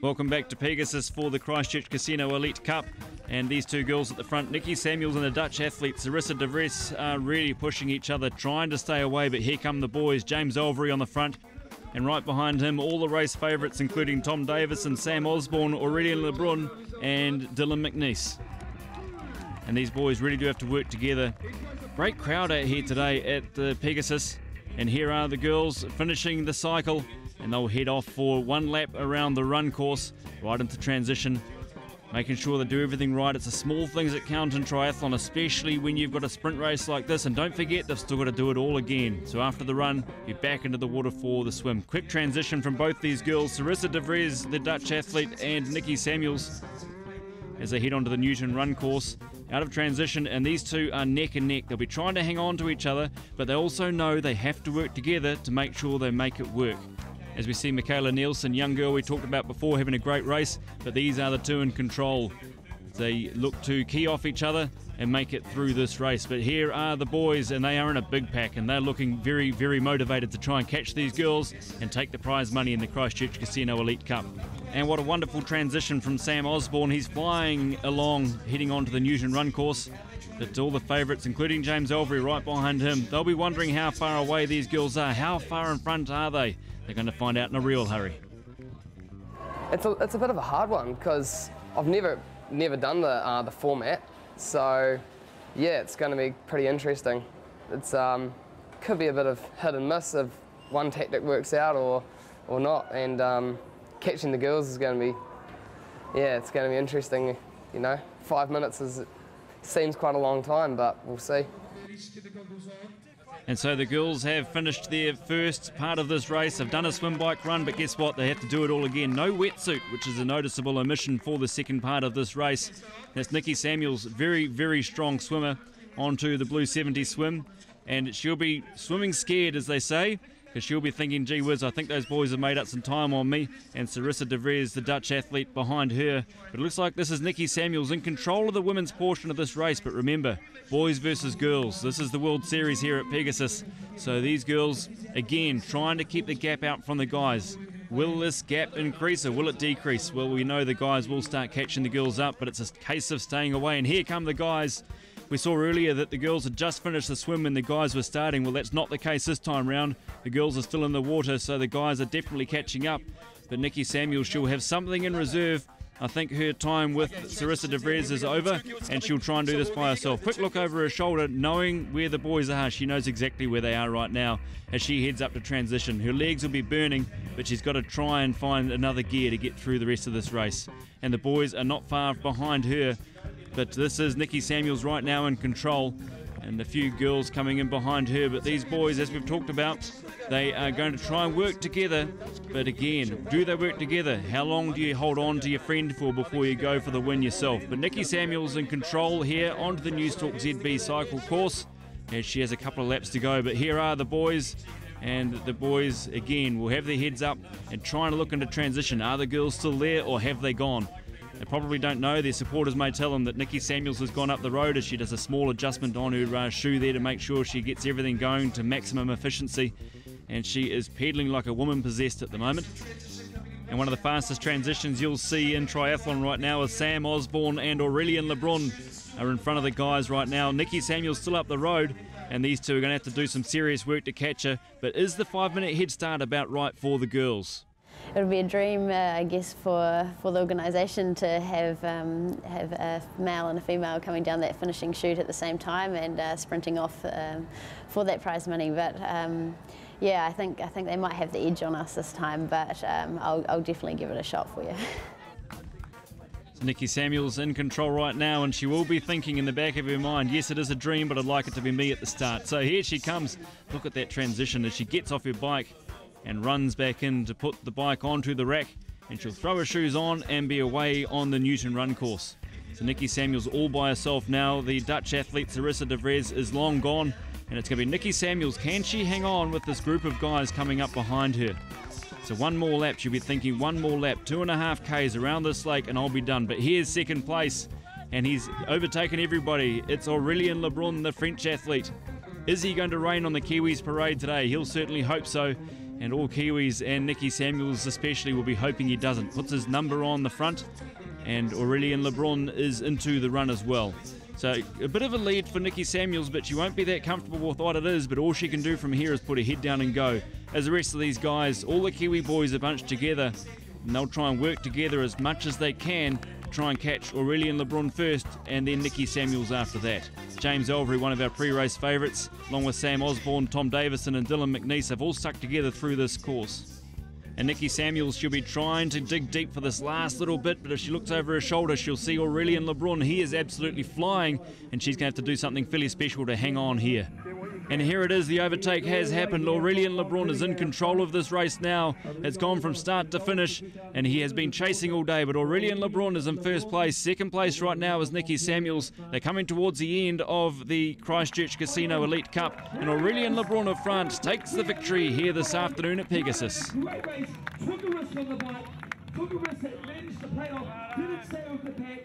Welcome back to Pegasus for the Christchurch Casino Elite Cup. And these two girls at the front, Nikki Samuels and the Dutch athlete Sarissa de Vries, are really pushing each other, trying to stay away. But here come the boys, James Olvery on the front. And right behind him, all the race favourites, including Tom Davison, Sam Osborne, Aurelian Lebrun, and Dylan McNeese. And these boys really do have to work together. Great crowd out here today at the Pegasus. And here are the girls finishing the cycle. And they'll head off for one lap around the run course, right into transition, making sure they do everything right. It's the small things that count in triathlon, especially when you've got a sprint race like this. And don't forget, they've still got to do it all again. So after the run, you're back into the water for the swim. Quick transition from both these girls, Sarissa de Vries, the Dutch athlete, and Nikki Samuels, as they head onto the Newton run course. Out of transition, and these two are neck and neck. They'll be trying to hang on to each other, but they also know they have to work together to make sure they make it work. As we see Michaela Nielsen, young girl we talked about before, having a great race, but these are the two in control. They look to key off each other and make it through this race. But here are the boys, and they are in a big pack, and they're looking very, very motivated to try and catch these girls and take the prize money in the Christchurch Casino Elite Cup. And what a wonderful transition from Sam Osborne. He's flying along, heading on to the Newton run course. But all the favourites, including James Olvery, right behind him, they'll be wondering how far away these girls are. How far in front are they? They're going to find out in a real hurry. It's a bit of a hard one because I've never done the format, so yeah, it's going to be pretty interesting. It's could be a bit of hit and miss if one tactic works out or not, and catching the girls is going to be, yeah, it's going to be interesting. You know, 5 minutes seems quite a long time, but we'll see. And so the girls have finished their first part of this race. They've done a swim, bike, run, but guess what? They have to do it all again. No wetsuit, which is a noticeable omission for the second part of this race. That's Nikki Samuels, very, very strong swimmer, onto the Blue 70 swim. And she'll be swimming scared, as they say, because she'll be thinking, gee whiz, I think those boys have made up some time on me. And Sarissa de Vries, the Dutch athlete, behind her. But it looks like this is Nikki Samuels in control of the women's portion of this race. But remember, boys versus girls. This is the World Series here at Pegasus. So these girls, again, trying to keep the gap out from the guys. Will this gap increase or will it decrease? Well, we know the guys will start catching the girls up, but it's a case of staying away. And here come the guys. We saw earlier that the girls had just finished the swim and the guys were starting. Well, that's not the case this time round. The girls are still in the water, so the guys are definitely catching up. But Nikki Samuels, she'll have something in reserve. I think her time with Sarissa de Vries is over, and she'll try and do this by herself. Quick look over her shoulder, knowing where the boys are. She knows exactly where they are right now as she heads up to transition. Her legs will be burning, but she's got to try and find another gear to get through the rest of this race. And the boys are not far behind her. But this is Nikki Samuels right now in control, and a few girls coming in behind her. But these boys, as we've talked about, they are going to try and work together. But again, do they work together? How long do you hold on to your friend for before you go for the win yourself? But Nikki Samuels in control here onto the Newstalk ZB cycle course, as she has a couple of laps to go. But here are the boys. And the boys, again, will have their heads up and trying to look into transition. Are the girls still there or have they gone? They probably don't know. Their supporters may tell them that Nikki Samuels has gone up the road as she does a small adjustment on her shoe there to make sure she gets everything going to maximum efficiency. And she is pedaling like a woman possessed at the moment. And one of the fastest transitions you'll see in triathlon right now is Sam Osborne and Aurelian Lebrun are in front of the guys right now. Nikki Samuels still up the road, and these two are going to have to do some serious work to catch her. But is the 5-minute head start about right for the girls? It would be a dream, I guess, for the organisation to have a male and a female coming down that finishing chute at the same time and sprinting off for that prize money. But yeah, I think they might have the edge on us this time. But I'll definitely give it a shot for you. So Nikki Samuels in control right now, and she will be thinking in the back of her mind, yes, it is a dream, but I'd like it to be me at the start. So here she comes. Look at that transition as she gets off her bike and runs back in to put the bike onto the rack, and she'll throw her shoes on and be away on the Newton run course. So Nikki Samuels all by herself now. The Dutch athlete Sarissa de Vries is long gone, and it's going to be Nikki Samuels. Can she hang on with this group of guys coming up behind her? So one more lap, she'll be thinking one more lap, 2.5 Ks around this lake and I'll be done. But here's second place, and he's overtaken everybody. It's Aurelian Lebrun, the French athlete. Is he going to rain on the Kiwis parade today? He'll certainly hope so. and all Kiwis and Nicky Samuels especially will be hoping he doesn't. Puts his number on the front, and Aurélien Lebrun is into the run as well. So a bit of a lead for Nicky Samuels, but she won't be that comfortable with what it is, but all she can do from here is put her head down and go. As the rest of these guys, all the Kiwi boys are bunched together, and they'll try and work together as much as they can to try and catch Aurélien Lebrun first, and then Nicky Samuels after that. James Elvery, one of our pre-race favourites, along with Sam Osborne, Tom Davison and Dylan McNeice, have all stuck together through this course. And Nicky Samuels, she'll be trying to dig deep for this last little bit, but if she looks over her shoulder, she'll see Aurélien Lebrun. He is absolutely flying, and she's going to have to do something fairly special to hang on here. And here it is, the overtake has happened. Aurélien Lebrun is in control of this race now. It's gone from start to finish, and he has been chasing all day, but Aurélien Lebrun is in first place. Second place right now is Nicky Samuels. They're coming towards the end of the Christchurch Casino Elite Cup, and Aurélien Lebrun of France takes the victory here this afternoon at Pegasus.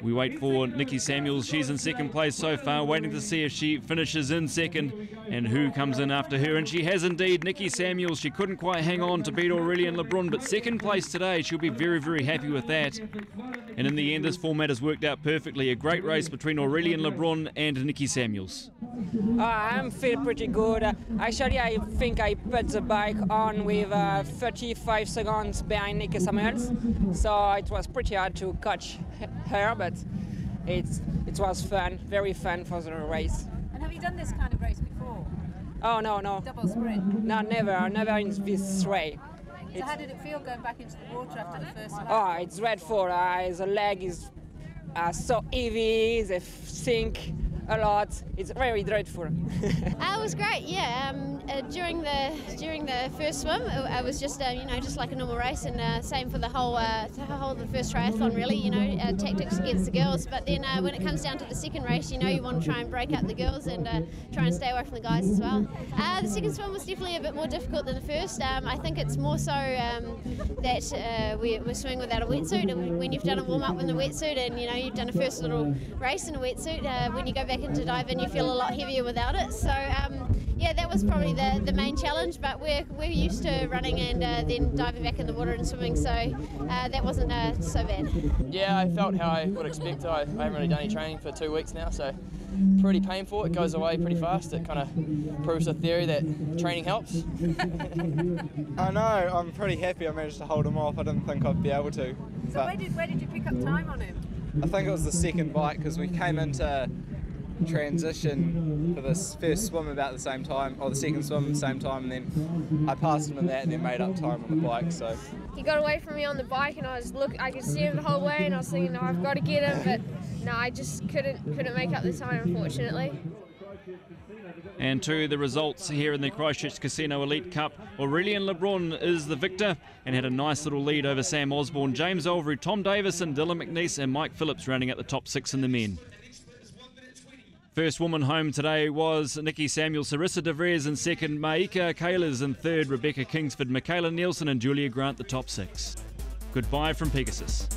We wait for Nicky Samuels. She's in second place so far, waiting to see if she finishes in second and who comes in after her. And she has indeed, Nicky Samuels. She couldn't quite hang on to beat Aurélien Lebrun, but second place today. She'll be very, very happy with that. And in the end, this format has worked out perfectly. A great race between Aurélien Lebrun and Nicky Samuels. I'm feeling pretty good. Actually, I think I put the bike on with 35 seconds behind Nicky Samuels, so it was pretty hard to catch her, but it was fun, very fun for the race. And have you done this kind of race before? Oh, no. Double sprint? No, never in this way. So how did it feel going back into the water after the first lap? Oh, it's dreadful. The leg is so heavy, they sink a lot. It's very dreadful. It was great, yeah. During the first swim, it was just just like a normal race, and same for the whole the first triathlon really. Tactics against the girls. But then when it comes down to the second race, you want to try and break up the girls and try and stay away from the guys as well. The second swim was definitely a bit more difficult than the first. I think it's more so that we're swimming without a wetsuit, and when you've done a warm up in the wetsuit, and you've done a first little race in a wetsuit, when you go back into dive in, you feel a lot heavier without it. So yeah, that was probably the main challenge, but we're used to running and then diving back in the water and swimming, so that wasn't so bad. Yeah, I felt how I would expect. I haven't really done any training for 2 weeks now, so pretty painful. It goes away pretty fast. It kind of proves the theory that training helps. I know, I'm pretty happy I managed to hold him off. I didn't think I'd be able to. So where did you pick up time on him? I think it was the second bike, because we came into transition for this first swim about the same time, or the second swim at the same time, and then I passed him in that and then made up time on the bike. So he got away from me on the bike, and I could see him the whole way, and I was thinking, no, I've got to get him, but no, I just couldn't make up the time, unfortunately. And to the results here in the Christchurch Casino Elite Cup, Aurélien Lebrun is the victor and had a nice little lead over Sam Osborne, James Elvery, Tom Davison, Dylan McNeice and Mike Phillips rounding out the top 6 in the men. First woman home today was Nicky Samuels, Sarissa de Vries in second, Maika Kaylers in third, Rebecca Kingsford, Michaela Nielsen and Julia Grant the top 6. Goodbye from Pegasus.